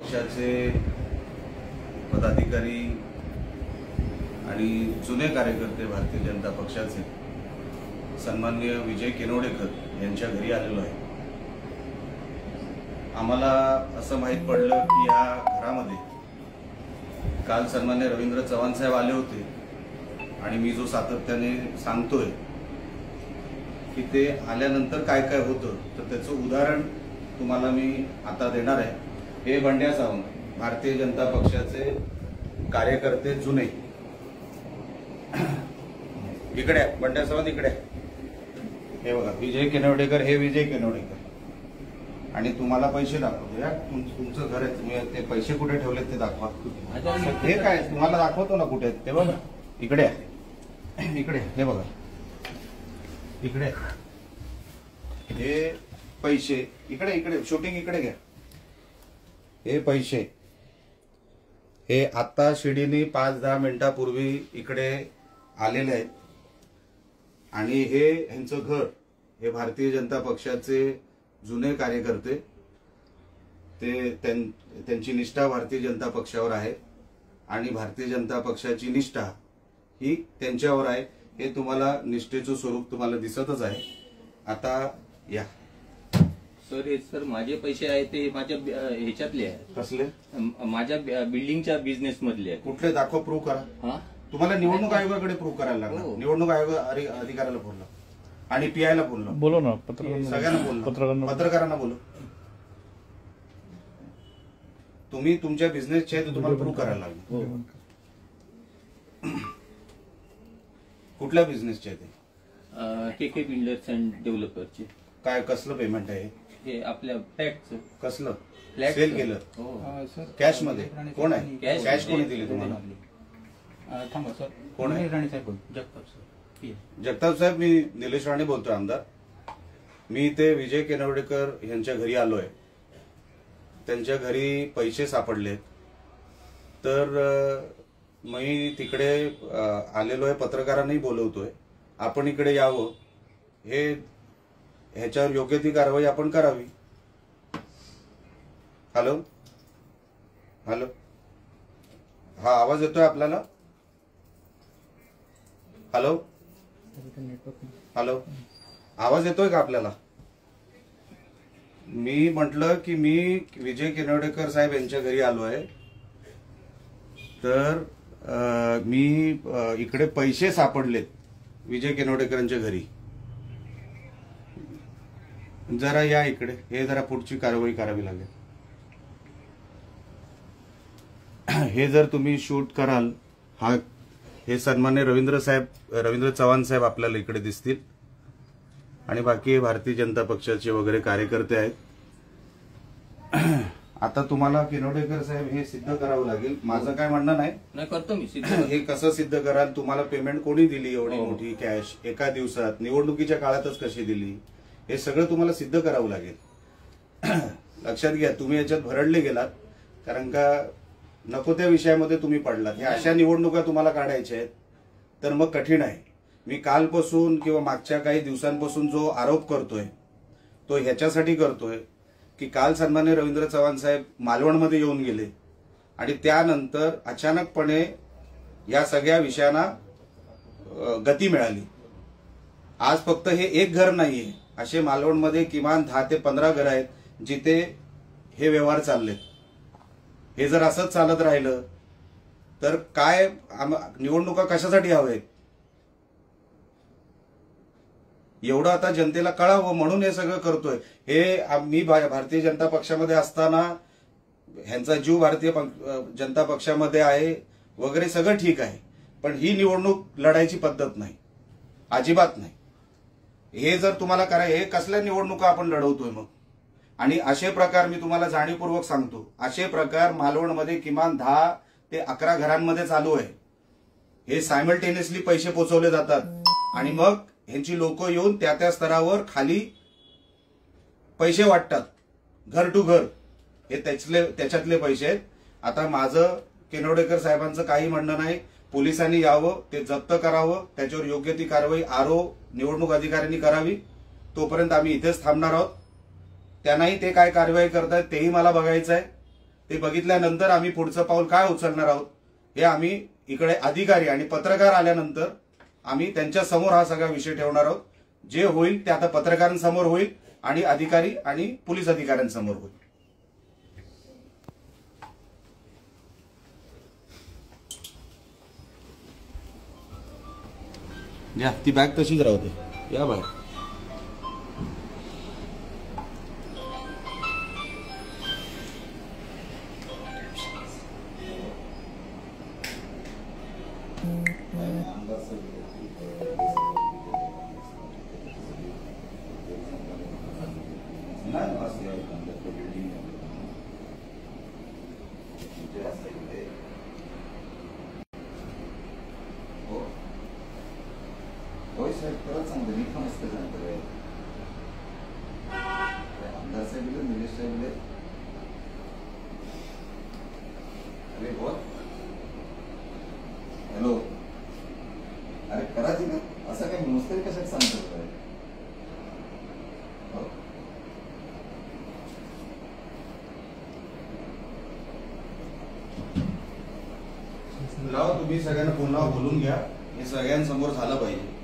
पक्षाचे पदाधिकारी आणि जुने कार्यकर्ते भारतीय जनता पक्षाचे सन्माननीय विजय केनवडेकर यांच्या घरी आलेलो आहे। आम्हाला असं माहित पडलं की या घरामध्ये काल सन्माननीय रवींद्र चव्हाण साहेब आले होते आणि मी जो सातत्याने सांगतोय की ते आल्यानंतर काय काय होतं तर त्याचं उदाहरण तुम्हाला मी आता देणार आहे। हे बंड्या सावंत भारतीय जनता पक्षाचे कार्यकर्ते जुने, इकडे बंड्या सावंत इकडे, हे बघा विजय केनवडेकर, हे विजय केनवडेकर आणि तुम्हाला पैसे दाखवतो या तुमचं घर आहे, तुम्ही ते पैसे कुठे ठेवलेत ते दाखवा। हे काय तुम्हाला दाखवतो ना कुठे ते बघा, इकडे इकडे हे बघा, इकडे हे पैसे, इकडे इकडे शूटिंग इकडे घ्या। हे पैसे हे आता शिडीने 5-10 मिनिटापूर्वी इकडे आलेले आहेत आणि हे ह्यांचं घर, हे भारतीय जनता पक्षाचे जुने कार्यकर्ते, ते त्यांची निष्ठा भारतीय जनता पक्षावर आहे आणि भारतीय जनता पक्षाची निष्ठा ही त्यांच्यावर आहे। हे तुम्हाला निष्ठेचं स्वरूप तुम्हाला दिसतच आहे। आता या सर, हे सर माझे पैसे आहेत ते माझ्या ह्याच्यातले आहेत। कसले? माझ्या बिल्डिंगच्या बिझनेस मधले आहेत। कुठले दाखव, प्रूव्ह करा। हा, तुम्हाला निवडणूक आयोगाकडे प्रूव्ह करायला लागणार। निवडणूक आयोग अधिकाऱ्याला बोलला आणि पीआयला बोललो, बोलो ना, सगळ्यांना बोललो, पत्रकारांना बोललो। तुम्ही तुमच्या बिझनेसचे ते तुम्हाला प्रूव्ह करायला लागले। कुठल्या बिझनेसचे ते? के बिल्डर्स अँड डेव्हलपरचे। काय कसलं पेमेंट आहे? हे आपल्या फ्लॅटचं। कसलं फ्लॅट सेल केलं? कॅश मध्ये? कोण आहे कॅश कोणी दिली तुम्हाला? थांबा सर, कोण आहे? राणे साहेब, जगताप सर। जगताप साहेब, मी निलेश राणे बोलतोय, आमदार। मी ते विजय केनवडेकर यांच्या घरी आलोय। त्यांच्या घरी पैसे सापडलेत तर मी तिकडे आलेलो आहे, पत्रकारांनाही बोलवतोय आपण इकडे यावं, हे ह्याच्यावर योग्य ती कारवाई आपण करावी। हॅलो हॅलो, हा आवाज येतोय आपल्याला? हॅलो हॅलो, आवाज येतोय का आपल्याला? मी म्हटलं की मी विजय केनवडेकर साहेब यांच्या घरी आलो आहे तर मी इकडे पैसे सापडलेत विजय केनवडेकरांच्या घरी। जरा या इकडे, हे जरा पुढची कारवाई करावी लागेल। हे जर तुम्ही शूट कराल, हा हे सन्मान्य रवींद्र चव्हाण साहेब आपल्याला इकडे दिसतील आणि बाकी भारतीय जनता पक्षाचे वगैरे कार्यकर्ते आहेत। आता तुम्हाला केनवडेकर साहेब हे सिद्ध करावं लागेल। माझं काय म्हणणं नाही, करतो मी सिद्ध। हे कसं सिद्ध कराल? तुम्हाला पेमेंट कोणी दिली एवढी मोठी कॅश एका दिवसात, निवडणुकीच्या काळातच कशी दिली, हे सगळं तुम्हाला सिद्ध करावं लागेल। लक्षात घ्या, तुम्ही याच्यात भरडले गेलात कारण का नको त्या विषयामध्ये तुम्ही पडलात। ह्या अशा निवडणुका तुम्हाला काढायच्या आहेत तर मग कठीण आहे। मी कालपासून किंवा मागच्या काही दिवसांपासून जो आरोप करतोय तो ह्याच्यासाठी करतोय की काल सन्मान्य रवींद्र चव्हाण साहेब मालवणमध्ये येऊन गेले आणि त्यानंतर अचानकपणे या सगळ्या विषयांना गती मिळाली। आज फक्त हे एक घर नाहीये, असे मालवणमध्ये किमान 10 ते 15 घर आहेत जिथे हे व्यवहार चाललेत। हे जर असंच चालत राहिलं तर काय निवडणुका कशासाठी हवेत? एवढं आता जनतेला कळावं म्हणून हे सगळं करतोय। हे मी भारतीय जनता पक्षामध्ये असताना ह्यांचा जीव भारतीय जनता पक्षामध्ये आहे वगैरे सगळं ठीक आहे, पण ही निवडणूक लढायची पद्धत नाही, अजिबात नाही। हे जर तुम्हाला हे कसल्या निवडणुका आपण लढवतोय मग? आणि असे प्रकार मी तुम्हाला जाणीवपूर्वक सांगतो, असे प्रकार मालवणमध्ये किमान 10 ते 11 घरांमध्ये चालू आहे। हे सायमल्टेनियसली पैसे पोचवले जातात आणि मग ह्यांची लोक येऊन त्या स्तरावर खाली पैसे वाटतात, घर टू घर। हे त्याच्यातले पैसे आहेत। आता माझं केनवडेकर साहेबांचं काही म्हणणं नाही, पोलिसांनी यावं, ते जप्त करावं, त्याच्यावर योग्य ती कारवाई आरओ निवडणूक अधिकाऱ्यांनी करावी। तोपर्यंत आम्ही इथेच थांबणार आहोत। त्यांनाही ते काय कारवाई करतात तेही मला बघायचं आहे ते बघितल्यानंतर आम्ही पुढचं पाऊल काय उचलणार आहोत हे आम्ही इकडे अधिकारी आणि पत्रकार आल्यानंतर आम्ही त्यांच्या समोर हा सगळा विषय ठेवणार आहोत. जे होईल ते आता पत्रकारांसमोर होईल आणि अधिकारी आणि पोलीस अधिकाऱ्यांसमोर होईल. या ती बॅग तशीच राहते. या बाहेर. होय साहेब, खरंच सांगतो मी पण असतं सांगतो आमदार साहेब निलेश साहेब अरे बोल. हॅलो, अरे करायची ना असं काही नुसतं कशात सांगतो. लावा तुम्ही सगळ्यांना पुन्हा बोलून घ्या. हे सगळ्यांसमोर झालं पाहिजे.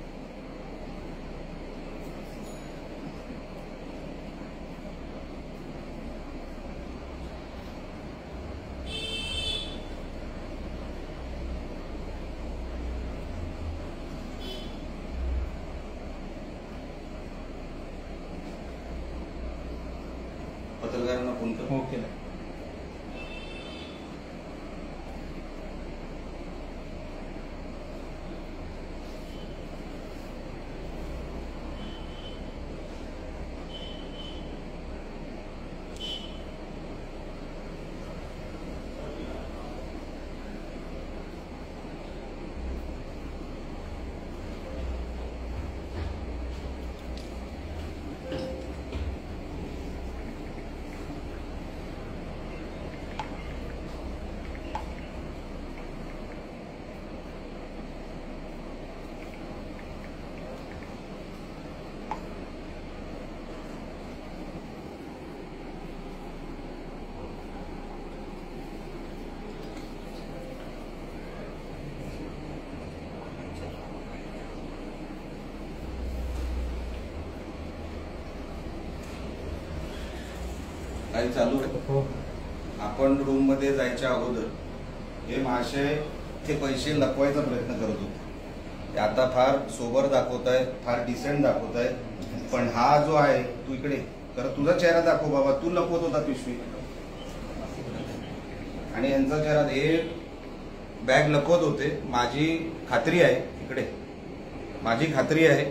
पत्रकारांना फोन कर. हो केलं. काही चालू आहे. हो. आपण रूम मध्ये जायच्या अगोदर हे महाशय ते पैसे लपवायचा प्रयत्न करत होते. ते आता फार सोबर दाखवत आहे, फार डिसेंट दाखवत आहे. पण हा जो आहे, तू इकडे तर तुझा चेहरा दाखव बाबा. तू लपवत होता पिशवी आणि यांचा चेहरा. हे बॅग लपवत होते. माझी खात्री आहे, इकडे माझी खात्री आहे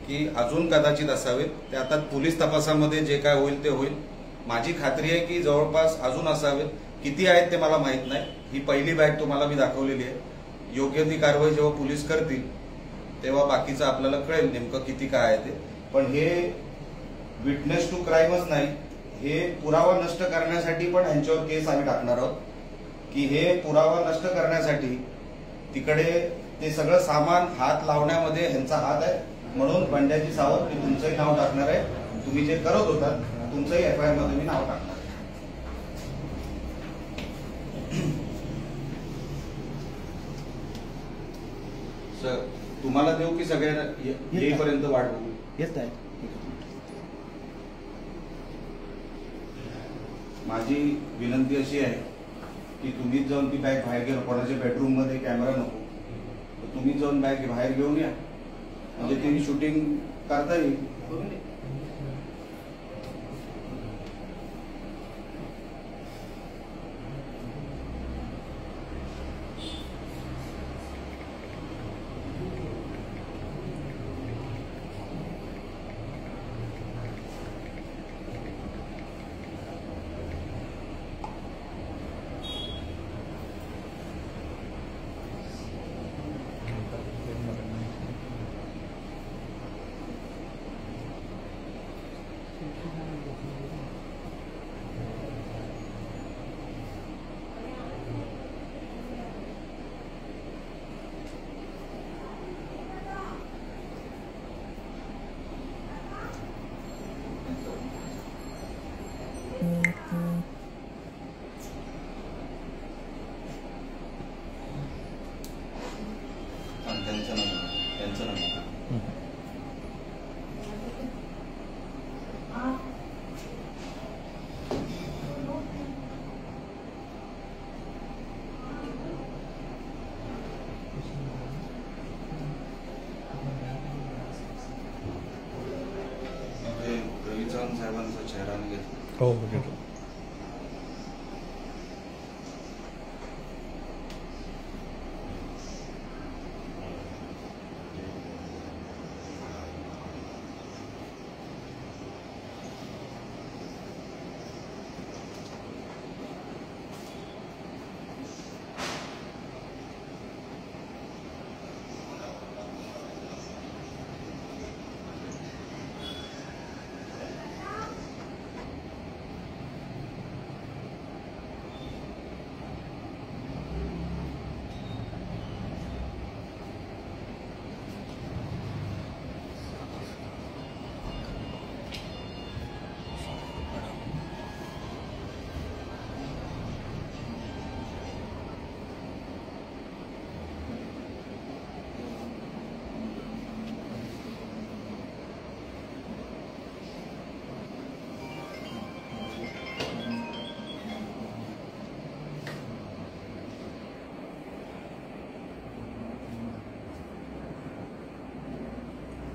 की अजून कदाचित असावेत. ते आता पोलीस तपासामध्ये जे काय होईल ते होईल. माझी खात्री आहे की जवळपास अजून असावेत. किती आहेत ते मला माहित नाही. ही पहिली बॅग तुम्हाला मी दाखवलेली आहे. योग्य ती कारवाई जेव्हा पोलीस करतील तेव्हा बाकीचं आपल्याला कळेल नेमकं किती काय आहे ते. पण हे विटनेस टू क्राईमच नाही, हे पुरावा नष्ट करण्यासाठी पण यांच्यावर केस आम्ही टाकणार आहोत. की हे पुरावा नष्ट करण्यासाठी तिकडे ते सगळं सामान हात लावण्यामध्ये ह्यांचा हात आहे. म्हणून बंड्याची सावध मी तुमचंही नाव टाकणार आहे. तुम्ही जे करत होतात तुमचंही एफआयआर मध्ये मी नाव टाकणार. सर तुम्हाला देऊ की सगळ्यांना येईपर्यंत वाट बघू? येत आहे. माझी विनंती अशी आहे की तुम्हीच जाऊन ती बॅग बाहेर घेऊन, कोणाच्या बेडरूम मध्ये कॅमेरा नको, तर तुम्हीच जाऊन बॅग बाहेर घेऊन या. म्हणजे ती शूटिंग करता येईल. पंचनामा. रवी चव्हाण साहेबांचा चेहरा घेतला. हो घेतलं.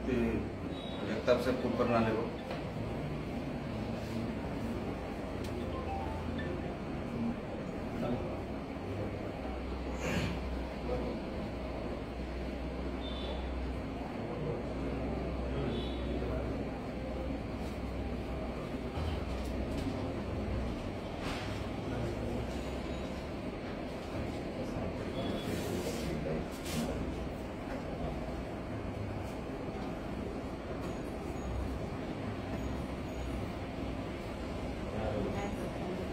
ते जगताप साहेब कुठपर्यंत आले बघ.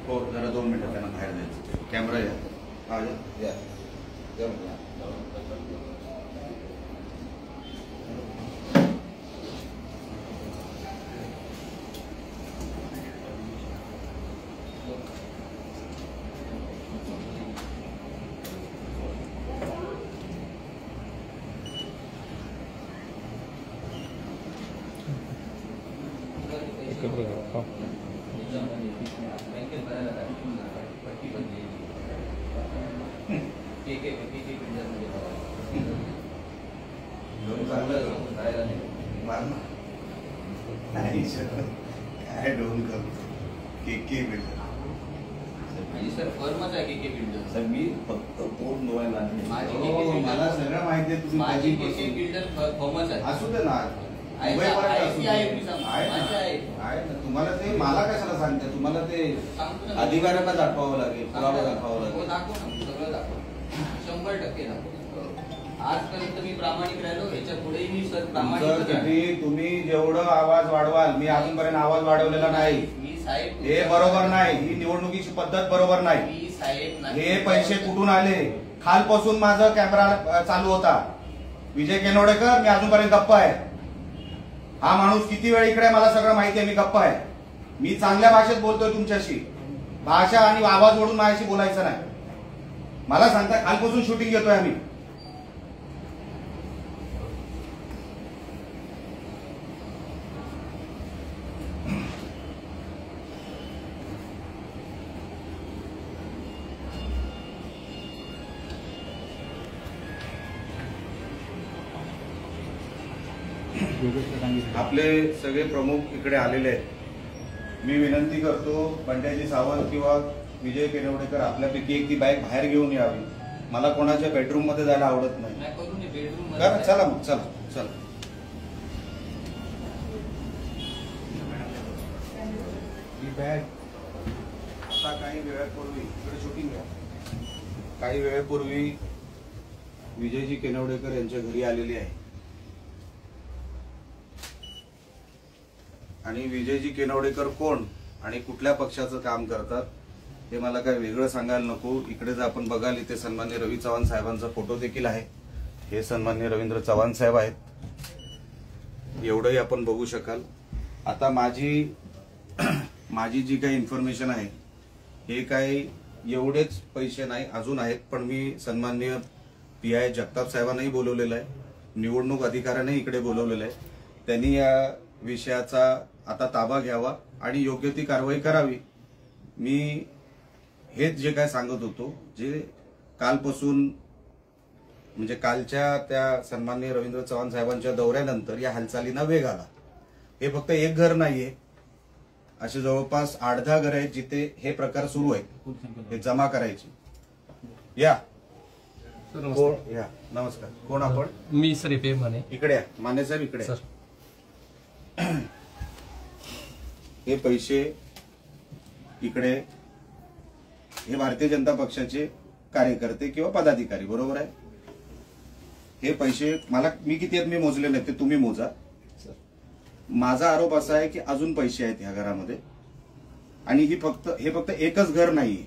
हो जरा 2 मिनिटं त्यांना बाहेर जायचं. कॅमेरा या. हा या. या म्हटलं. एकत्र करा. हो. नाही सर काय डोन करतो के बिल्डर. सर फर्मच आहे के बिल्डर. सर मी फक्त पोट धुवायला आणले. माझी हो, मला सगळं माहिती आहे. तुम्ही माझी कधीपासून- के बिल्डर फर्मच आहे. असू दे ना. आहे मुंबईपर्यंत आहे असू ती दे. आहे, मी सांगतो. आहे माझी ना. आहे. आहे ना. तुम्हाला ते मला कशाला सांगते. तुम्हाला ते सांगतो ना. अधिकाऱ्यांना दाखवावं लागेल. पुरावा दाखवावा हो, लागेल. दाखव ना, सगळं दाखव. 100% दाखव. आजपर्यंत मी प्रामाणिक राहिलो. याच्या पुढेही मी सर तुमचं प्रामाणिक किती तुम्ही जेवढं आवाज वाढवाल मी अजूनपर्यंत आवाज वाढवलेला नाही. मी साहेब हे बरोबर नाही. ही निवडणुकीची पद्धत बरोबर नाही. मी साहेब नाही. हे पैसे कुठून आले. खालपासून माझा कॅमेरा चालू होता. विजय केनवडेकर मी अजूनपर्यंत गप्प आहे. हा माणूस किती वेळ इकडे मला सगळं माहिती आहे. मी गप्प आहे. मी चांगल्या भाषेत बोलतोय तुमच्याशी. भाषा आणि आवाज ओढून माझ्याशी बोलायचं नाही. मला सांगता खालपासून शूटिंग घेतोय आम्ही. आपले सगळे प्रमुख इकडे आलेले आहेत. मी विनंती करतो पंड्याजी सावंत किंवा विजय केनवडेकर आपल्यापैकी एक ती बाईक बाहेर घेऊन यावी. मला कोणाच्या बेडरूम मध्ये जायला आवडत नाही. नाही करून बेडरूम करा, चला मग चला चला. ही बॅग आता काही वेळापूर्वी इकडे शूटिंग घ्या. काही वेळापूर्वी विजयजी केनवडेकर यांच्या घरी आलेली आहे. आणि विजयजी केनवडेकर कोण आणि कुठल्या पक्षाचं काम करतात हे मला काय वेगळं सांगायला नको. इकडे जर आपण बघाल इथे सन्मान्य रवी चव्हाण साहेबांचा फोटो देखील आहे. हे सन्मान्य रवींद्र चव्हाण साहेब आहेत. एवढंही आपण बघू शकाल. आता माझी जी काही इन्फॉर्मेशन आहे हे काही एवढेच पैसे नाही, अजून आहेत. पण मी सन्मान्य PI जगताप साहेबांनाही बोलवलेलं आहे. निवडणूक अधिकाऱ्याने इकडे बोलवलेलं आहे. त्यांनी या विषयाचा आता ताबा घ्यावा आणि योग्य ती कारवाई करावी. मी हेच जे काय सांगत होतो, जे कालपासून म्हणजे कालच्या त्या सन्माननीय रवींद्र चव्हाण साहेबांच्या दौऱ्यानंतर या हालचालींना वेग आला. हे फक्त एक घर नाहीये, असे जवळपास 8-10 घर आहेत जिथे हे प्रकार सुरू आहेत, हे जमा करायचे. या कोण? या नमस्कार. कोण आपण? मी सर पे माने. इकडे या माने साहेब, इकडे सर. हे पैसे इकडे हे भारतीय जनता पक्षाचे कार्यकर्ते किंवा पदाधिकारी, बरोबर आहे? हे पैसे मी किती आहेत मी मोजले नाही, ते तुम्ही मोजा. माझा आरोप असा आहे की अजून पैसे आहेत ह्या घरामध्ये आणि हे फक्त एकच घर नाहीये,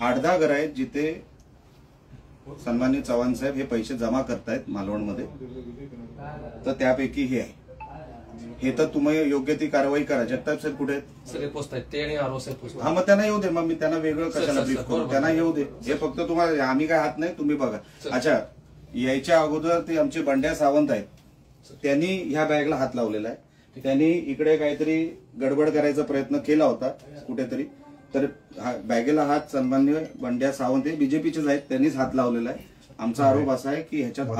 8-10 घर आहेत जिथे सन्माननीय चव्हाण साहेब हे पैसे जमा करतायत मालवणमध्ये. तर त्यापैकी हे आहे. हे तर तुम्ही योग्य ती कारवाई करा. जगताप साहेब कुठे आहेत? सगळे पोस्ट आहेत ते आणि आरो साहेब पोस्ट. हा, मग त्यांना येऊ दे. मग मी त्यांना वेगळं कशाला सर, ब्रीफ करू? बरोबर. त्यांना येऊ दे. हे फक्त तुम्हाला, आम्ही काय हात नाही, तुम्ही बघा. अच्छा, यायच्या अगोदर ते आमचे बंड्या सावंत आहेत, त्यांनी ह्या बॅगला हात लावलेला आहे. त्यांनी इकडे काहीतरी गडबड करायचा प्रयत्न केला होता कुठेतरी, तर बॅगेला हात सन्मान्य बंड्या सावंत हे बीजेपीचेच आहेत, त्यांनीच हात लावलेला आहे. आमचा आरोप असा आहे की ह्याच्यात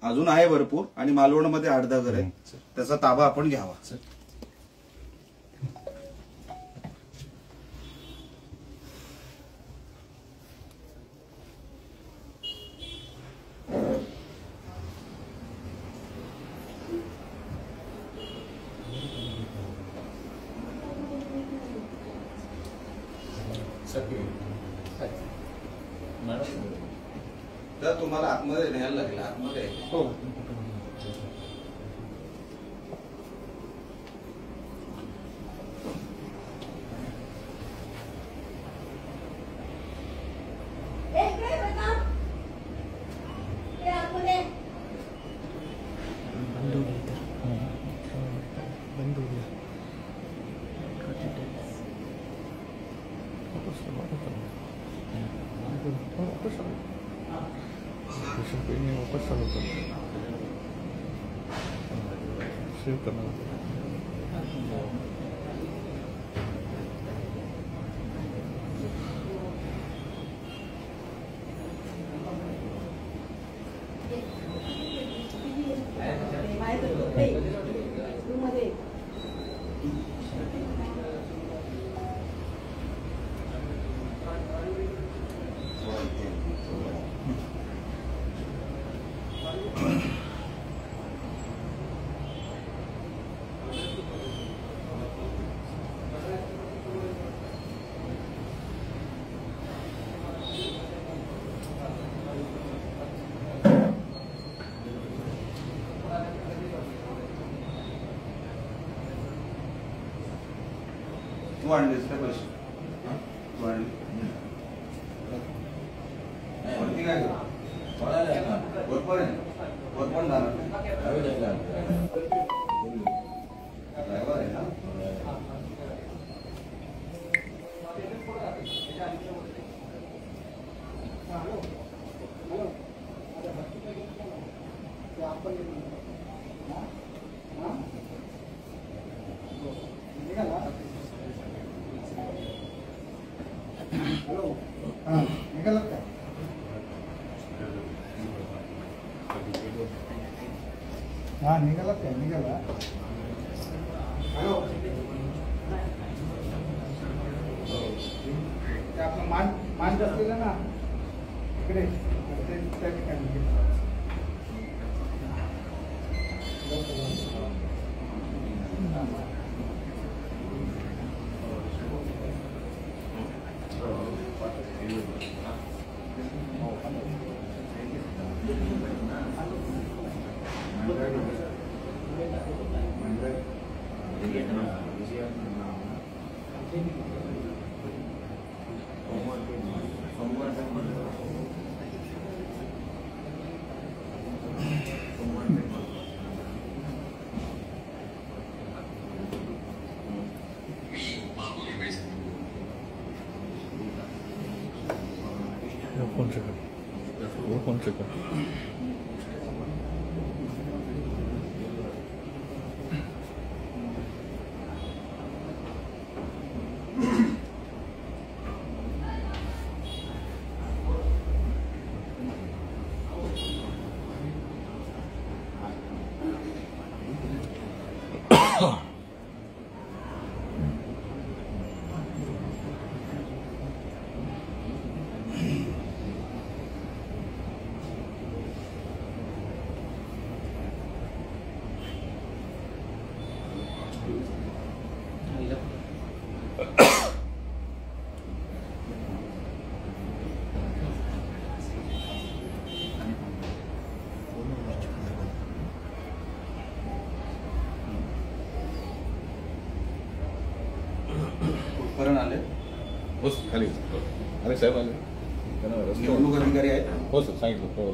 अजून आहे भरपूर आणि मालवणमध्ये 8-10 घर आहेत, त्याचा ताबा आपण घ्यावा. तर तुम्हाला आतमध्ये न्यायला लागेल. आतमध्ये हो. तू आणलीस का पैसे? तू आणली वरती काय वर पण जाणार ड्रायव्हर आहे ना. निघाला काय निघाला. हॅलो, ते आपलं मान असलेलं ना इकडे त्या ठिकाणी. कोण सगळं आले हो सर खाली अरे साहेब आले त्यांना रस्ते निवडणूक अधिकारी आहेत. हो सर सांगितलं हो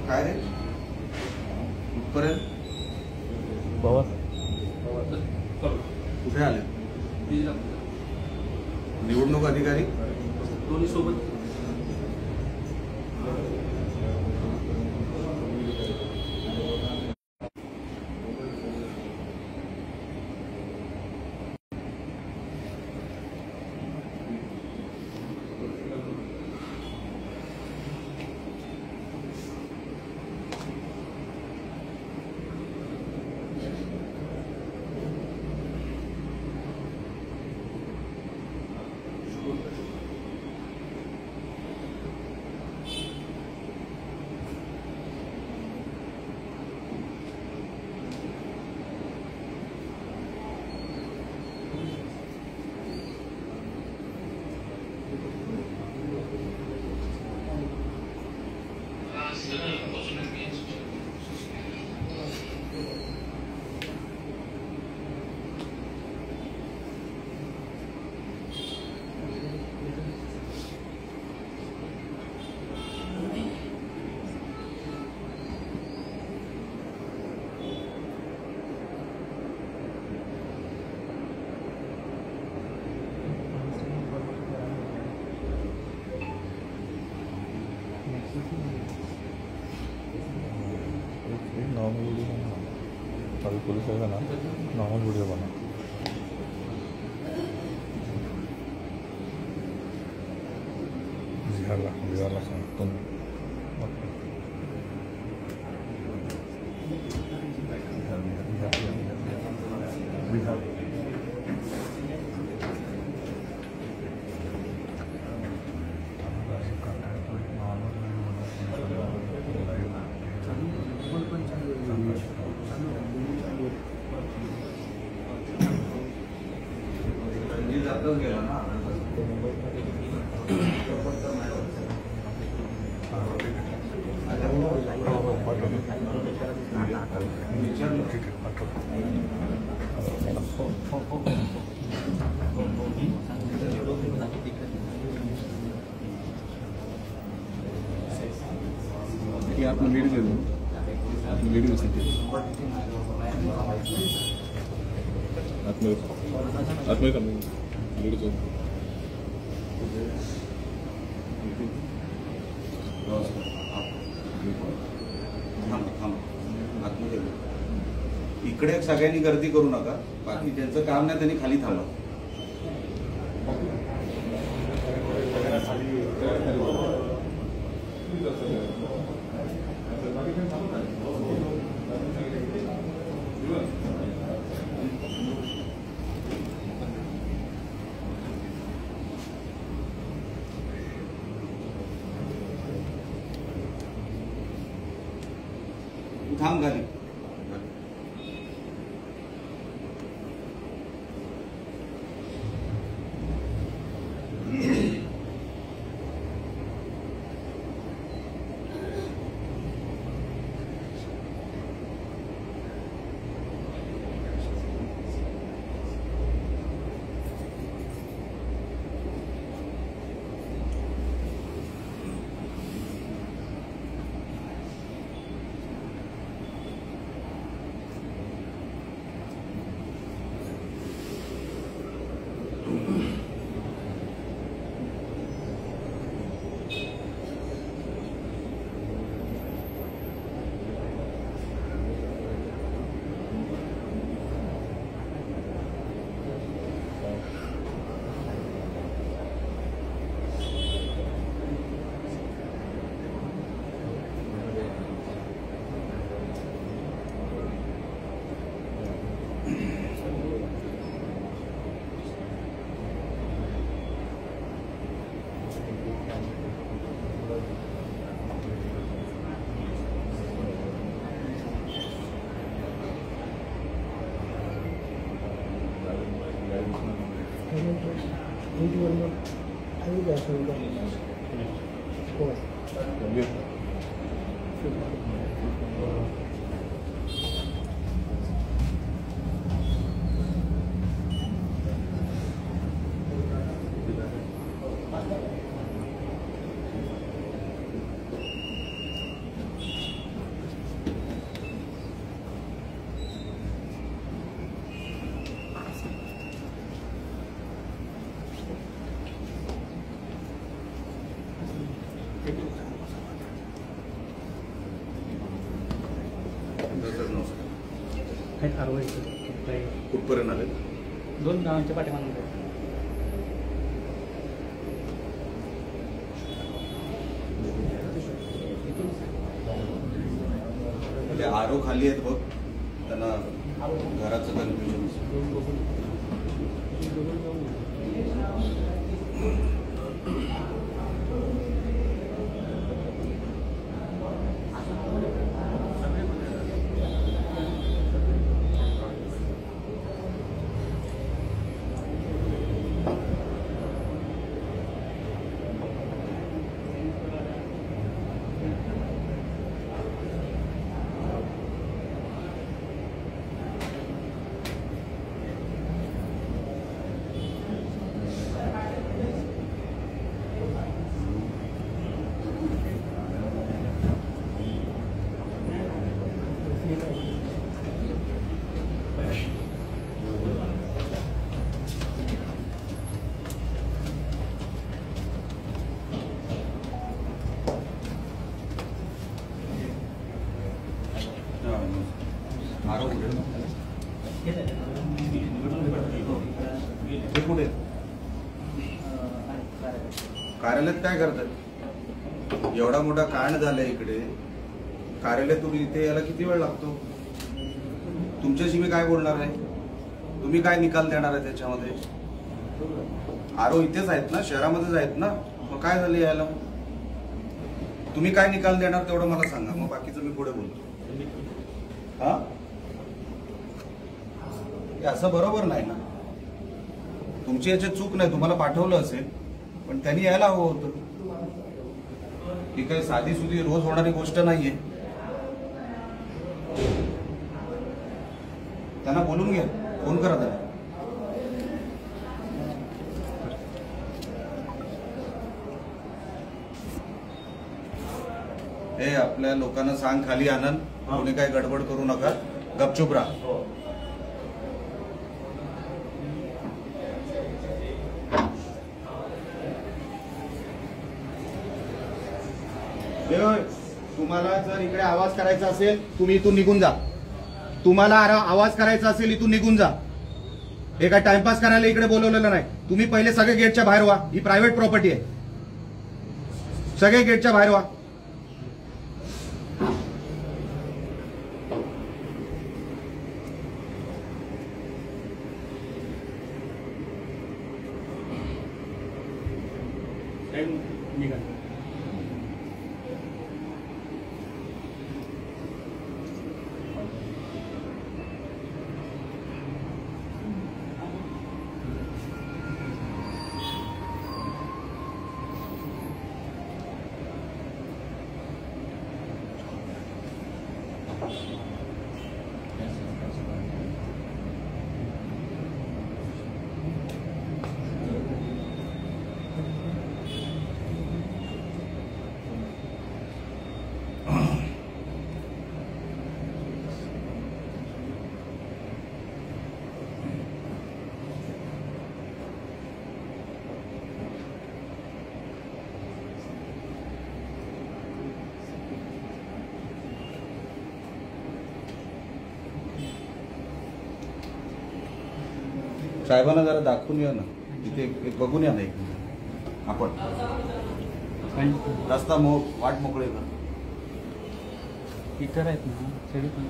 काय रे कुठपर्यंत कुठे आले निवडणूक अधिकारी दोन्ही सोबत नॉर्मल वीडियो बना अभी पुलिस आएगा ना नॉर्मल वीडियो बना बिहारला सांगतो. गेला ना आपण लीड देतो. लीड आत्महत्या करणे लीड देतो. आतमध्ये इकडे सगळ्यांनी गर्दी करू नका. बाकी त्यांचं काम नाही, त्यांनी खाली थांबा. थांब खाली. कुठपर्यंत आले? 2 गावांच्या पाठीमागे. आरो खाली आहेत बघ, त्यांना घराचं कन्फ्युजन. कार्यालयात काय करतात? एवढा मोठा कांड झालाय इकडे, कार्यालयातून इथे यायला किती वेळ लागतो? तुमच्याशी मी काय बोलणार आहे? तुम्ही काय निकाल देणार आहे त्याच्यामध्ये? आरो इथेच आहेत ना, शहरामध्येच आहेत ना, मग काय झालं यायला? तुम्ही काय निकाल देणार तेवढं मला सांगा, मग बाकीचं मी पुढे बोलतो. हा, हे असं बरोबर नाही ना. तुमची याच्यात चूक नाही, तुम्हाला पाठवलं असेल, पण त्यांनी यायला हवं होतं. ही काही साधी सुधी रोज होणारी गोष्ट नाहीये. त्यांना बोलून घ्या, फोन करा त्यांना. हे आपल्या लोकांना सांग खाली आनंद, कोणी काही गडबड करू नका, गपचूप राहा. तुम्हाला जर इकडे आवाज करायचा असेल, तुम्ही इथून निघून जा. तुम्हाला आवाज करायचा असेल, इथून निघून जा. हे काय टाइमपास करायला इकडे बोलवलेलं नाही. तुम्ही पहिले सगळे गेटच्या बाहेर व्हा. ही प्रायव्हेट प्रॉपर्टी आहे. सगळे गेटच्या बाहेर व्हा. साहेबांना जरा दाखवून या ना, तिथे एक बघून या ना एक मिनिट. आपण रस्ता वाट मोकळे कर. इतर आहेत ना सगळी पण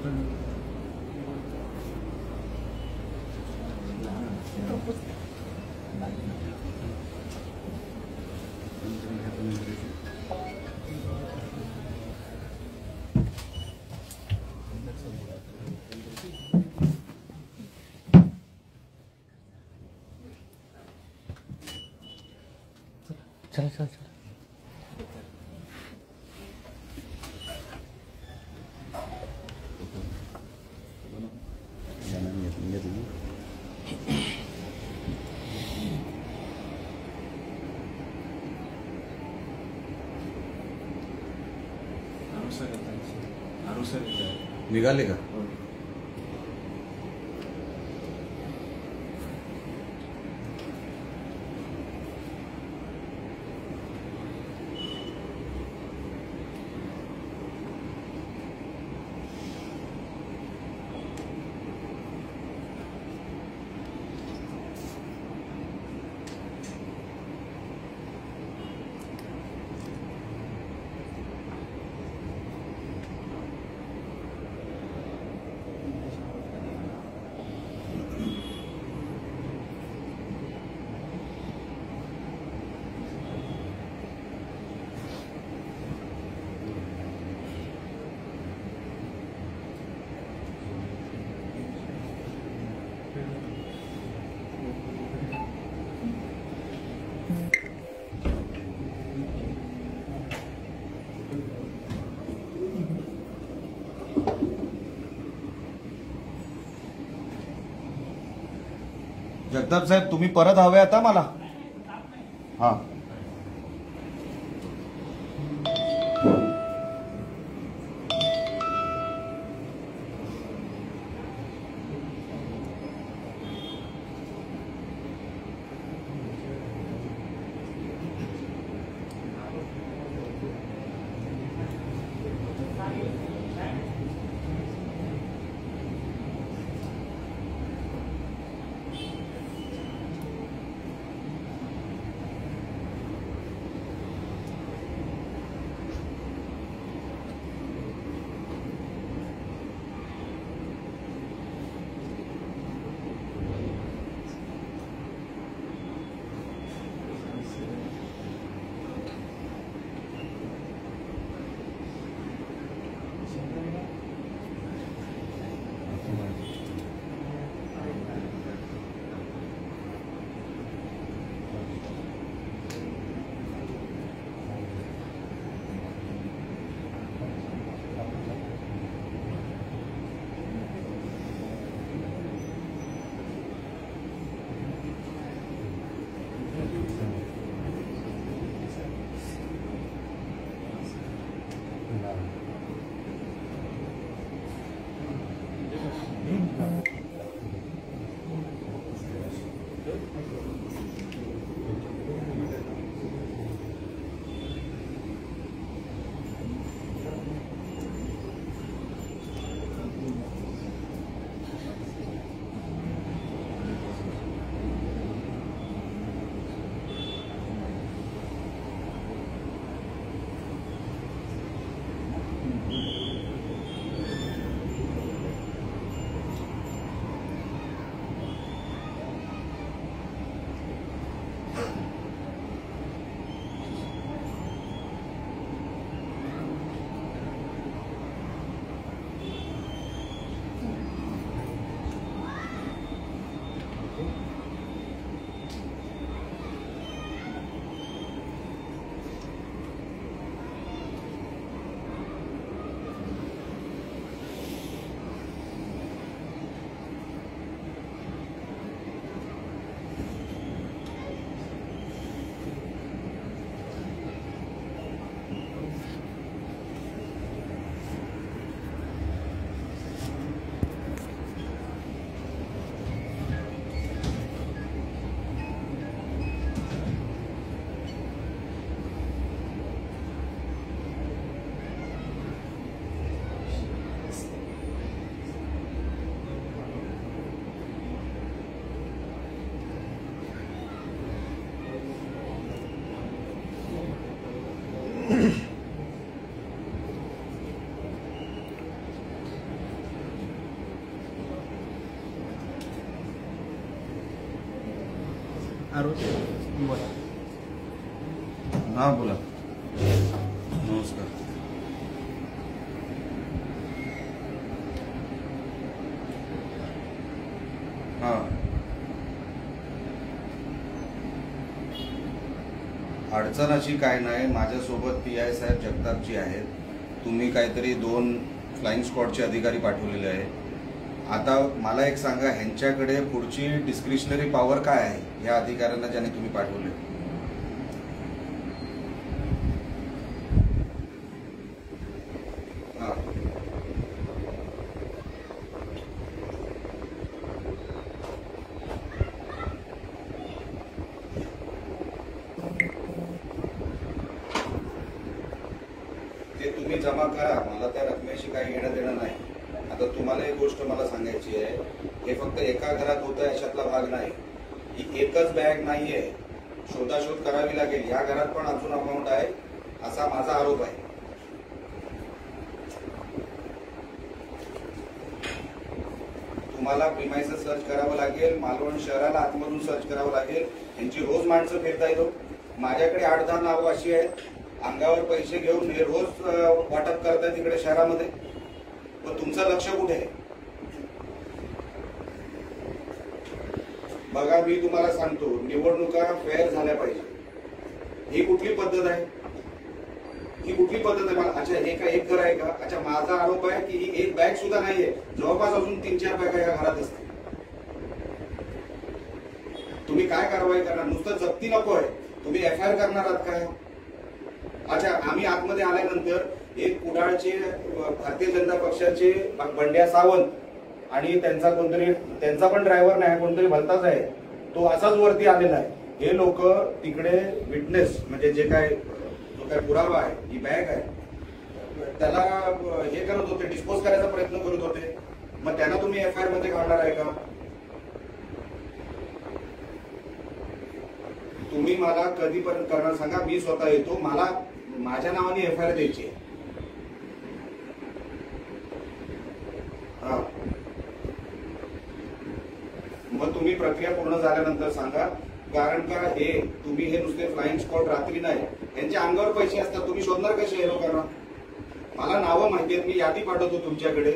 चला चला चला. निघाले का? जगताप साहेब, तुम्ही परत हवे आता मला? हा, आरोग्य बोला. हा बोला. नमस्कार. हा अडचण अशी काय नाही. माझ्यासोबत PI साहेब जगतापजी आहेत. तुम्ही काहीतरी 2 फ्लाइंग स्क्वॉडचे अधिकारी पाठवलेले आहे. आता मला एक सांगा, ह्यांच्याकडे पुढची डिस्क्रिशनरी पॉवर काय आहे या अधिकाऱ्यांना ज्याने तुम्ही पाठवले? हा. ते तुम्ही जमा करा, मला त्या रकमेशी काही घेणं देणं नाही. आता तुम्हाला एक गोष्ट मला सांगायची आहे, हे फक्त एका घरात होतं याच्यातला भाग नाही. ही एकच बॅग नाहीये, शोधाशोध करावी लागेल. या घरात पण अजून अमाऊंट आहे असा माझा आरोप आहे. तुम्हाला प्रिमाइसेस सर्च करावं लागेल, मालवण शहराला आतमधून सर्च करावं लागेल. यांची रोज माणसं फिरता येतो. माझ्याकडे 8-10 नावं अशी आहेत, अंगावर पैसे घेऊन हे रोज वाटप करतायत तिकडे शहरामध्ये. पण तुमचं लक्ष कुठे आहे? बघा, मी तुम्हाला सांगतो, निवडणुका फेअर झाल्या पाहिजे. ही कुठली पद्धत आहे? ही कुठली पद्धत आहे? मला अच्छा हे का एक घर आहे का? अच्छा, माझा आरोप आहे की ही एक बॅग सुद्धा नाहीये. जवळपास अजून 3-4 बॅगा या घरात असतील. तुम्ही काय कारवाई करणार? नुसतं जप्ती नको आहे, तुम्ही FIR करणार आहात काय? अच्छा, आम्ही आतमध्ये आल्यानंतर एक कुडाळचे भारतीय जनता पक्षाचे बंड्या सावंत आणि त्यांचा पण ड्रायव्हर नाही, कोणतरी भलताच आहे, तो असाच वरती आलेला आहे. हे लोक तिकडे विटनेस म्हणजे जो काय पुरावा आहे, ही बॅग आहे, त्याला हे करत होते, डिस्पोज करायचा प्रयत्न करत होते. मग त्यांना तुम्ही FIR मध्ये काढणार आहे का? तुम्ही मला कधीपर्यंत करणार सांगा, मी स्वतः येतो. मला माझ्या नावाने FIR द्यायची आहे. मग तुम्ही प्रक्रिया पूर्ण झाल्यानंतर सांगा. कारण का हे तुम्ही हे नुसते फ्लाइंग स्क्वॉड रात्री नाही, यांच्या अंगावर पैसे असतात. तुम्ही शोधणार कसे हे लोकांना? मला नावं माहिती आहेत, मी यादी पाठवतो तुमच्याकडे.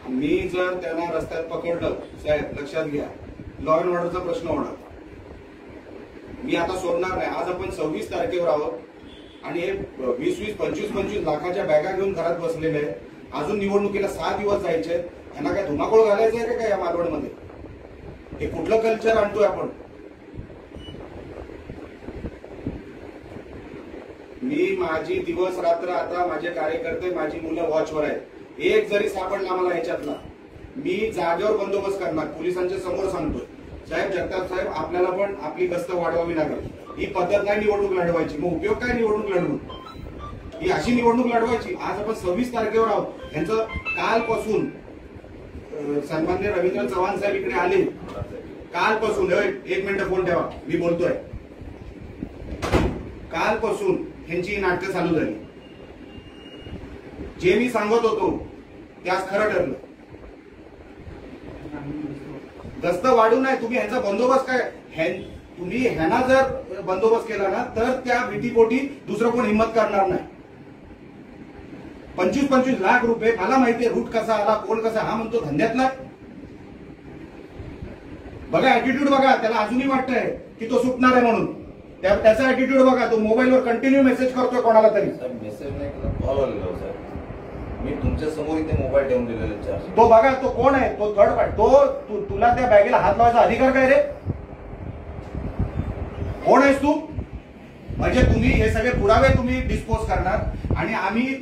मी जर त्यांना रस्त्यात पकडलं, साहेब लक्षात घ्या, लॉ अँड ऑर्डरचा प्रश्न होणार. मी आता सोडणार नाही. आज आपण 26 तारखेवर आहोत आणि हे 20-25 लाखाच्या बॅगा घेऊन घरात बसलेले आहे. अजून निवडणुकीला 6 दिवस जायचे आहेत. यांना काय धुमाकूळ घालायचं आहे का या मालवणमध्ये? हे कुठलं कल्चर आणतोय आपण? मी माझी दिवस रात्र, आता माझे कार्यकर्ते, माझी मुलं वॉचवर आहेत. एक जरी सापडला मला ह्याच्यातला, मी जागेवर बंदोबस्त करणार. पोलिसांच्या समोर सांगतोय, साहेब जगताप साहेब, आपल्याला पण आपली गस्त वाढवावी लागेल. ही पद्धत नाही निवडणूक लढवायची. मग उपयोग काय निवडणूक लढवून? ही अशी निवडणूक लढवायची? आज आपण 26 तारखेवर आहोत. यांचं कालपासून सन्माननीय रवींद्र चव्हाण साहेब इकडे आले. कालपासून, एक मिनिट फोन ठेवा, मी बोलतोय. कालपासून ह्यांची नाटकं चालू झाली. जे मी सांगत होतो त्यास खरं ठरलं. गस्त वाढू नाही, तुम्ही ह्यांचा बंदोबस्त काय, तुम्ही ह्यांना जर बंदोबस्त केला ना तर त्या भीतीपोटी दुसरं कोण हिंमत करणार नाही. 25-25 लाख रुपये, मला माहितीये रूट कसा आला, कोण कसा, हा म्हणतो धंद्यातला. बघा ऍटिट्यूड बघा, त्याला अजूनही वाटतंय की तो सुटणार आहे म्हणून. त्याचा ऍटिट्यूड बघा, तो मोबाईलवर कंटिन्यू मेसेज करतोय कोणाला तरी. मेसेज नाही केला, कॉल आलेला सर. मी तुमच्या समोर इथे मोबाईल ठेवून दिलेला चार्ज. तो बघा, तो कोण आहे? तो थर्ड पार्टी. तुला त्या बॅगेला हात लावायचा अधिकार काय रे? कोण आहेस तू? म्हणजे तुम्ही हे सगळे पुरावे तुम्ही डिस्पोज करणार आणि आम्ही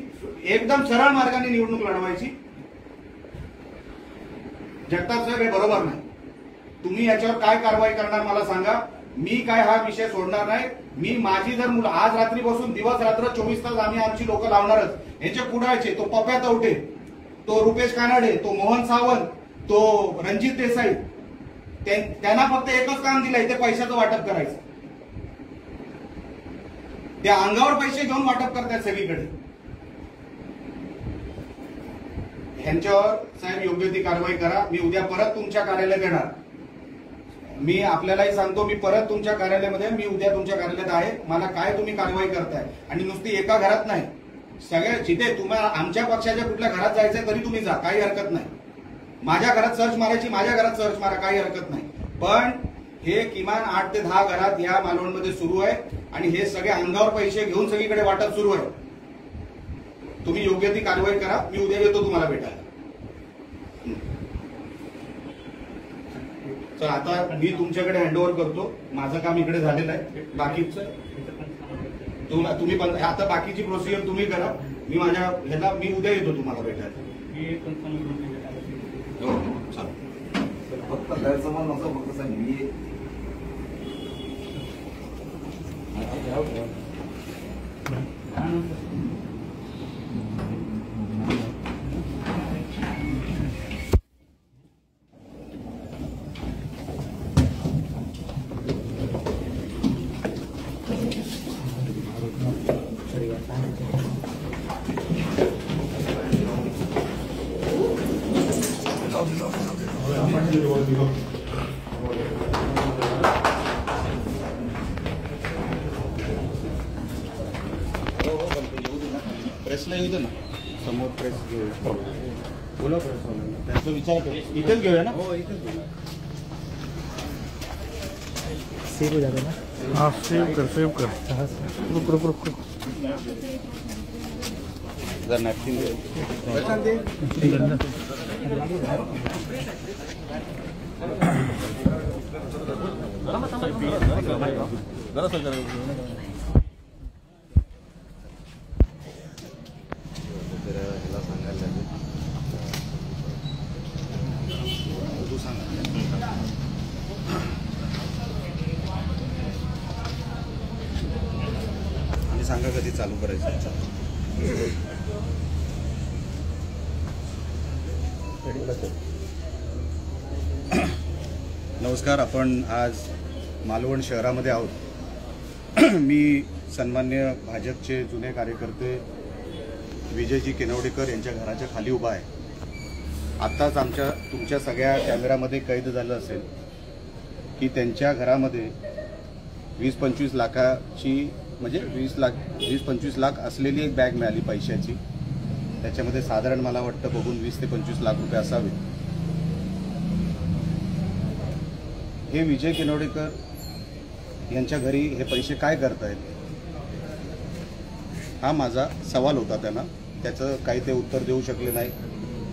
एकदम सरळ मार्गाने निवडणूक लढवायची? जगताप साहेब, हे बरोबर नाही. तुम्ही याच्यावर काय कारवाई करणार मला सांगा. मी काय हा विषय सोडणार नाही. मी माझी जर मुलं आज रात्रीपासून दिवस रात्र 24 तास आम्ही आमची लोक लावणारच. यांचे कुडाळचे, तो पप्या तवटे, तो रुपेश कानडे, तो मोहन सावंत, तो रणजित देसाई, त्यांना फक्त एकच काम दिलंय, ते पैशाचं वाटप करायचं. ते अंगावर पैसे घेऊन वाटप करतात सगळीकडे. ह्यांच्यावर साहेब योग्य ती कारवाई करा. मी उद्या परत तुमच्या कार्यालयात येणार. मी आपल्यालाही सांगतो, मी परत तुमच्या कार्यालयामध्ये, मी उद्या तुमच्या कार्यालयात आहे. मला काय तुम्ही कारवाई करताय, आणि नुसती एका घरात नाही, सगळ्या जिथे तुम्हाला आमच्या पक्षाच्या कुठल्या घरात जायचंय तरी तुम्ही जा, काही हरकत नाही. माझ्या घरात सर्च मारायची, माझ्या घरात सर्च मारा, काही हरकत नाही. पण हे किमान 8 ते 10 घरात या मालवणमध्ये सुरू आहे, आणि हे सगळे अंगावर पैसे घेऊन सगळीकडे वाटप सुरू आहे. तुम्ही योग्य ती कारवाई करा. मी उद्या येतो तुम्हाला भेटायला. तर आता मी तुमच्याकडे हँडओव्हर करतो. माझं काम इकडे झालेलं आहे. बाकीचं तुम्ही पण आता बाकीची प्रोसिजर तुम्ही करा. मी माझ्या ह्याला मी उद्या येतो तुम्हाला भेटायला. फक्त गैरसमज नव्हतं, फक्त साहेब मी प्रेसला येऊ दे ना, समोर प्रेस घेऊ. बोला प्रेस, त्यांचा विचार करू. इथेच घेऊया ना. हो इथेच घेऊया. सेव हो जाता है ना. हाँ सेव कर. रुक. जर नॅपकिन जरा सर ह्याला सांगायला लागेल. तू सांग. आणि सांगा कधी चालू करायचं. नमस्कार. आपण आज मालवण शहरामध्ये आहोत. मी सन्मान्य भाजपचे जुने कार्यकर्ते विजयजी केनवडेकर यांच्या घराच्या खाली उभा आहे. आत्ताच तुमच्या सगळ्या कॅमेरामध्ये कैद झालं असेल की त्यांच्या घरामध्ये 20-25 लाखाची, म्हणजे 20-25 लाख असलेली एक बॅग मिळाली पैशाची. त्याच्यामध्ये साधारण मला वाटतं बघून 20 ते 25 लाख रुपये असावे. हे विजय केनवडेकर यांच्या घरी हे पैसे काय करतायत, हा माझा सवाल होता त्यांना. त्याचं काही ते उत्तर देऊ शकले नाही.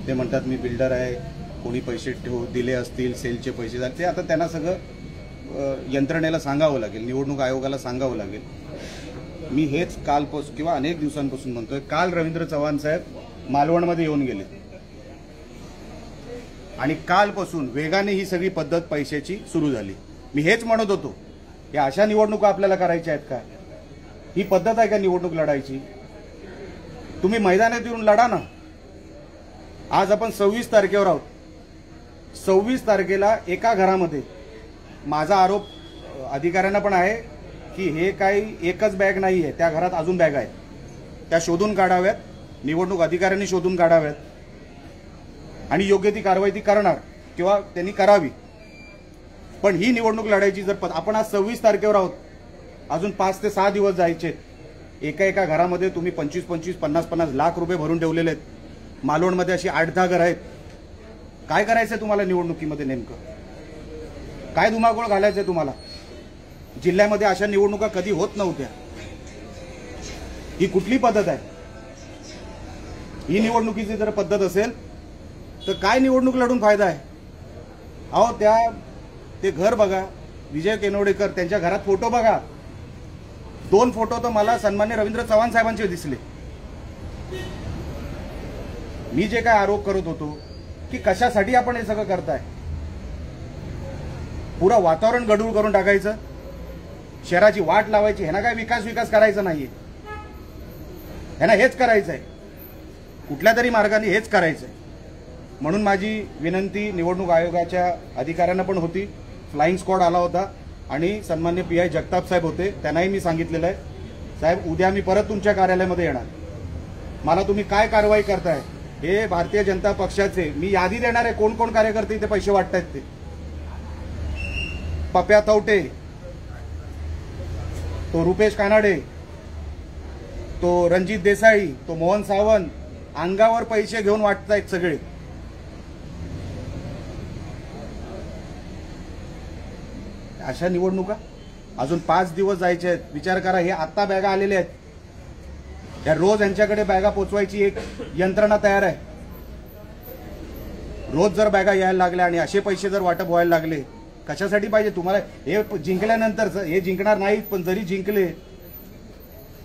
ते म्हणतात मी बिल्डर आहे, कोणी पैसे दिले असतील, सेलचे पैसे झाले, ते आता त्यांना सगळं यंत्रणेला सांगावं लागेल, निवडणूक आयोगाला सांगावं लागेल. मी हेच कालपासून किंवा अनेक दिवसांपासून म्हणतोय. काल रवींद्र चव्हाण साहेब मालवणमध्ये येऊन गेले, आणि कालपासून वेगाने ही सगळी पद्धत पैशाची सुरू झाली. मी हेच म्हणत होतो, या अशा निवडणुका आपल्याला करायच्या आहेत का? ही पद्धत आहे का निवडणूक लढायची? तुम्ही मैदानात येऊन लढा ना. आज आपण 26 तारखेवर आहोत. 26 तारखेला एका घरामध्ये, माझा आरोप अधिकाऱ्यांना पण आहे की हे काही एकच बॅग नाही आहे, त्या घरात अजून बॅग आहेत, त्या शोधून काढाव्यात, निवडणूक अधिकाऱ्यांनी शोधून काढाव्यात, आणि योग्य ती कारवाई ती करणार किंवा त्यांनी करावी. पण ही निवडणूक लढायची जर आपण आज 26 तारखेवर आहोत, अजून 5 ते 6 दिवस जायचे. एका घरामध्ये तुम्ही 25-25, 50-50 लाख रुपये भरून ठेवलेले आहेत. मालवणमध्ये अशी 8-10 घरं आहेत. काय करायचंय तुम्हाला निवडणुकीमध्ये? नेमकं काय धुमाकूळ घालायचंय तुम्हाला? जिल्ह्यामध्ये अशा निवडणुका कधी होत नव्हत्या. ही कुठली पद्धत आहे? ही निवडणुकीची जर पद्धत असेल तर काय निवडणूक लढून फायदा आहे? अहो ते घर बघा, विजय केनवडेकर त्यांच्या घरात फोटो बघा. 2 फोटो तर मला सन्मान्य रवींद्र चव्हाण साहेबांचे दिसले. मी जे काय आरोप करत होतो की कशासाठी आपण हे सगळं करताय, पुरं वातावरण गढूळ करून टाकायचं, शहराची वाट लावायची, ह्यांना काय विकास करायचा नाहीये. ह्यांना हेच करायचंय, कुठल्या तरी मार्गाने हेच करायचंय. म्हणून माझी विनंती निवडणूक आयोगाच्या अधिकाऱ्यांना पण होती. फ्लाइंग स्क्वॉड आला होता आणि सन्मान्य PI जगताप साहेब होते, त्यांनाही मी सांगितलेलं आहे. साहेब उद्या मी परत तुमच्या कार्यालयामध्ये येणार. मला तुम्ही काय कारवाई करताय हे भारतीय जनता पक्षाचे मी यादी देणार आहे. कोण कोण कार्यकर्ते इथे पैसे वाटतायत ते. पप्या तवटे, तो रुपेश कानाडे, तो रणजित देसाई, तो मोहन सावंत, अंगावर पैसे घेऊन वाटतायत सगळे. अशा निवडणुका अजून 5 दिवस जायचे आहेत. विचार करा, हे आता बॅगा आलेले आहेत. या रोज यांच्याकडे बॅगा पोचवायची एक यंत्रणा तयार आहे. रोज जर बॅगा यायला लागल्या आणि असे पैसे जर वाटप व्हायला लागले, कशासाठी पाहिजे तुम्हाला? हे जिंकल्यानंतर हे जिंकणार नाहीत, पण जरी जिंकले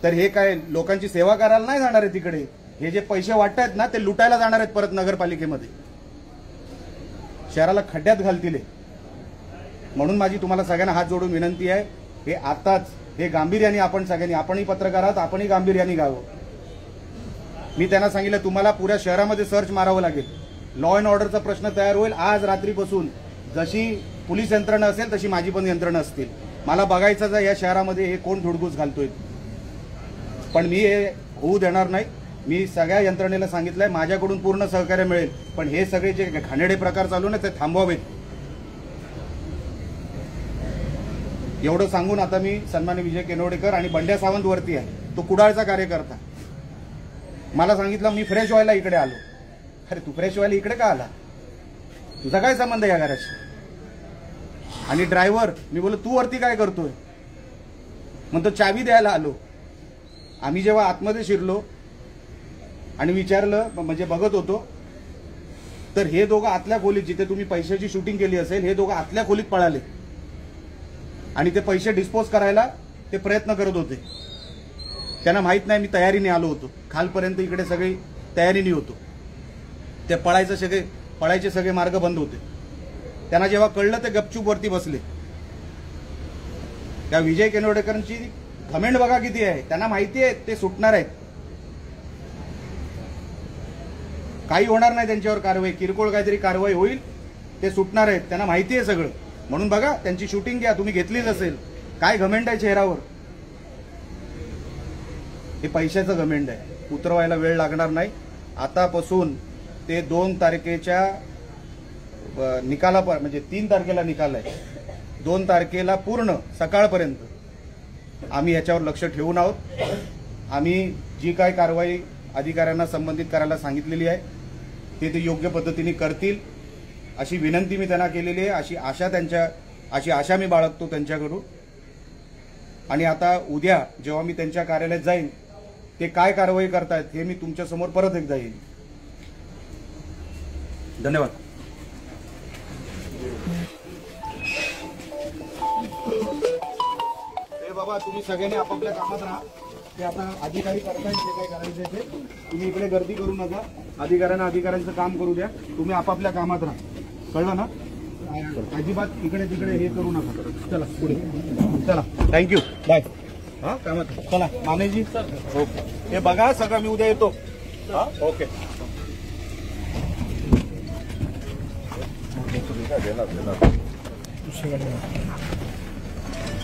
तर हे काय लोकांची सेवा करायला नाही जाणार आहे तिकडे. हे जे पैसे वाटतायत ना ते लुटायला जाणार आहेत परत नगरपालिकेमध्ये, शहराला खड्ड्यात घालतील. म्हणून माझी तुम्हाला सगळ्यांना हात जोडून विनंती आहे, हे आताच हे गांभीर्याने आपण सगळ्यांनी, आपणही पत्रकार आहात, आपणही गांभीर्याने गावं. मी त्यांना सांगितलं तुम्हाला पुऱ्या शहरामध्ये सर्च मारावं लागेल. लॉ अँड ऑर्डरचा प्रश्न तयार होईल. आज रात्रीपासून जशी पोलीस यंत्रणा असेल तशी माझी पण यंत्रणा असतील. मला बघायचं जर या शहरामध्ये हे कोण धुडगूस घालतोय. पण मी हे होऊ देणार नाही. मी सगळ्या यंत्रणेला सांगितलंय माझ्याकडून पूर्ण सहकार्य मिळेल, पण हे सगळे जे घाणेरडे प्रकार चालू ना ते थांबवावेत. एवढं सांगून आता मी सन्माननीय विजय केनवडेकर आणि बंड्या सावंत वरती आहे. तो कुडाळचा कार्यकर्ता मला सांगितलं मी फ्रेश व्हायला इकडे आलो. अरे तू फ्रेश व्हायला इकडे का आला? तुझा काय संबंध या घराशी? आणि ड्रायव्हर मी बोललो तू वरती काय करतोय? म्हणतो चावी द्यायला आलो. आम्ही जेव्हा आतमध्ये शिरलो आणि विचारलं म्हणजे बघत होतो तर हे दोघं आतल्या खोलीत, जिथे तुम्ही पैशाची शूटिंग केली असेल, हे दोघं आतल्या खोलीत पळाले आणि ते पैसे डिस्पोज करायला ते प्रयत्न करत होते. त्यांना माहित नाही मी तयारीने आलो होतो. खालपर्यंत इकडे सगळी तयारीने होतो. ते पळायचे सगळे मार्ग बंद होते. त्यांना जेव्हा कळलं ते गपचूप वरती बसले. त्या विजय केनवडेकरांची घमेंड बघा किती आहे. त्यांना माहिती आहे ते सुटणार आहेत. काही होणार नाही त्यांच्यावर कारवाई, किरकोळ काहीतरी कारवाई होईल, ते सुटणार आहेत. त्यांना माहिती आहे सगळं. म्हणून बघा त्यांची शूटिंग घ्या, तुम्ही घेतलीच असेल. काय घमेंड आहे चेहऱ्यावर. हे पैशाचं घमेंड आहे. उतरवायला वेळ लागणार नाही. आतापासून ते 2 तारखेच्या निकाला म्हणजे 3 तारखेला निकाल आहे. 2 तारखेला पूर्ण सकाळपर्यंत आम्ही याच्यावर लक्ष ठेवून आहोत. आम्ही जी काय कारवाई अधिकाऱ्यांना संबंधित करायला सांगितलेली आहे ते योग्य पद्धतीने करतील अशी विनंती मी त्यांना केलेली आहे. अशी आशा मी बाळगतो त्यांच्याकडून. आणि आता उद्या जेव्हा मी त्यांच्या कार्यालयात जाईन ते काय कारवाई करतायत हे मी तुमच्या समोर परत एकदा येईन. धन्यवाद. बाबा तुम्ही सगळ्यांनी आपापल्या कामात राहा. ते आता अधिकारी करतायत जे काही करायचे ते. तुम्ही इकडे गर्दी करू नका. अधिकाऱ्यांना अधिकाऱ्यांचं काम करू द्या. तुम्ही आपापल्या कामात राहा. कळलं ना? अजिबात इकडे तिकडे हे करू नका. चला पुढे चला. थँक्यू. बाय. हा कामात चला. मानेजी ओके. हे बघा सगळं मी उद्या येतो. हा ओके.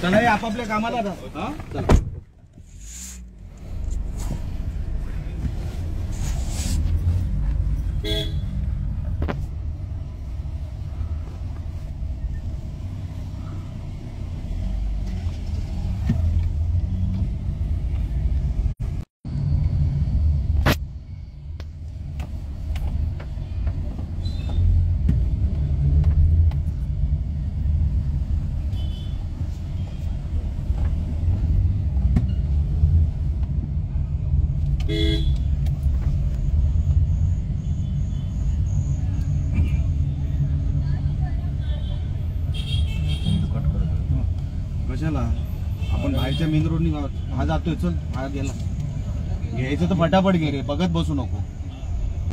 चला हे आपापल्या कामाला राहा. हा चला. कशाला आपण बाहेरच्या मेन रोडनी हा जातोय. चल हा गेला घ्यायचं तर फटाफट घे रे. बघत बसू नको.